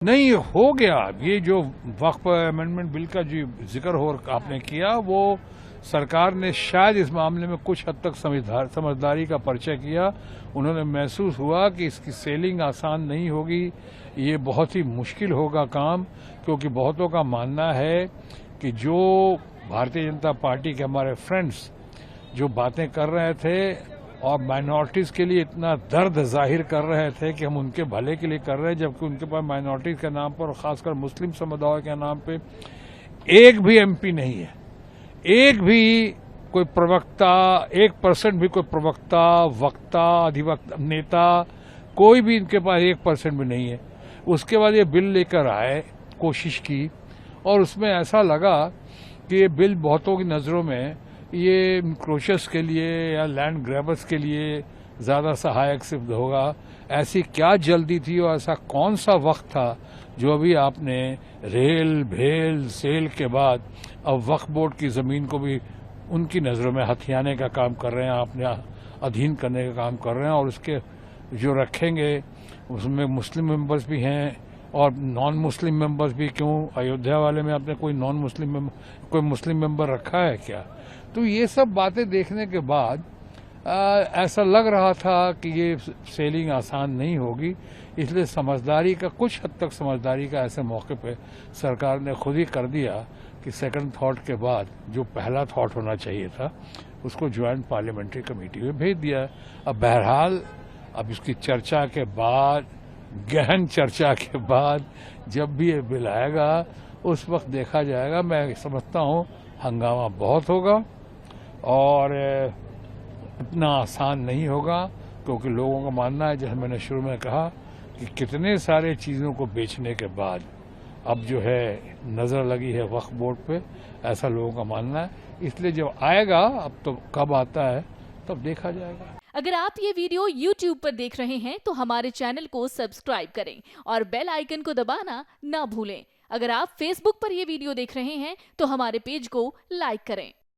नहीं हो गया। ये जो वक्फ अमेंडमेंट बिल का जो जिक्र हो आपने किया, वो सरकार ने शायद इस मामले में कुछ हद तक समझदारी का परिचय किया। उन्होंने महसूस हुआ कि इसकी सेलिंग आसान नहीं होगी, ये बहुत ही मुश्किल होगा काम, क्योंकि बहुतों का मानना है कि जो भारतीय जनता पार्टी के हमारे फ्रेंड्स जो बातें कर रहे थे और माइनॉरिटीज के लिए इतना दर्द जाहिर कर रहे थे कि हम उनके भले के लिए कर रहे हैं, जबकि उनके पास माइनॉरिटीज के नाम पर और खासकर मुस्लिम समुदाय के नाम पे एक भी एमपी नहीं है, एक भी कोई प्रवक्ता, 1% भी कोई प्रवक्ता, वक्ता, अधिवक्ता, नेता, कोई भी इनके पास 1% भी नहीं है। उसके बाद ये बिल लेकर आए, कोशिश की, और उसमें ऐसा लगा कि ये बिल बहुतों की नज़रों में ये इंक्रोचर्स के लिए या लैंड ग्रैबर्स के लिए ज़्यादा सहायक सिद्ध होगा। ऐसी क्या जल्दी थी और ऐसा कौन सा वक्त था जो अभी आपने रेल भेल सेल के बाद अब वक्फ बोर्ड की ज़मीन को भी उनकी नज़रों में हथियाने का काम कर रहे हैं, आपने अधीन करने का काम कर रहे हैं, और उसके जो रखेंगे उसमें मुस्लिम मेंबर्स भी हैं और नॉन मुस्लिम मेंबर्स भी। क्यों अयोध्या वाले में आपने कोई नॉन मुस्लिम कोई मुस्लिम मेंबर रखा है क्या? तो ये सब बातें देखने के बाद ऐसा लग रहा था कि ये सेलिंग आसान नहीं होगी, इसलिए समझदारी का, कुछ हद तक समझदारी का ऐसे मौके पे सरकार ने खुद ही कर दिया कि सेकंड थॉट के बाद जो पहला थॉट होना चाहिए था उसको ज्वाइंट पार्लियामेंट्री कमेटी में भेज दिया। अब बहरहाल अब इसकी चर्चा के बाद, गहन चर्चा के बाद जब भी ये बिल आएगा उस वक्त देखा जाएगा। मैं समझता हूँ हंगामा बहुत होगा और इतना आसान नहीं होगा, क्योंकि लोगों का मानना है, जैसे मैंने शुरू में कहा, कि कितने सारे चीज़ों को बेचने के बाद अब जो है नज़र लगी है वक्फ बोर्ड पे, ऐसा लोगों का मानना है। इसलिए जब आएगा, अब तो कब आता है तब देखा जाएगा। अगर आप ये वीडियो YouTube पर देख रहे हैं तो हमारे चैनल को सब्सक्राइब करें और बेल आइकन को दबाना ना भूलें। अगर आप Facebook पर ये वीडियो देख रहे हैं तो हमारे पेज को लाइक करें।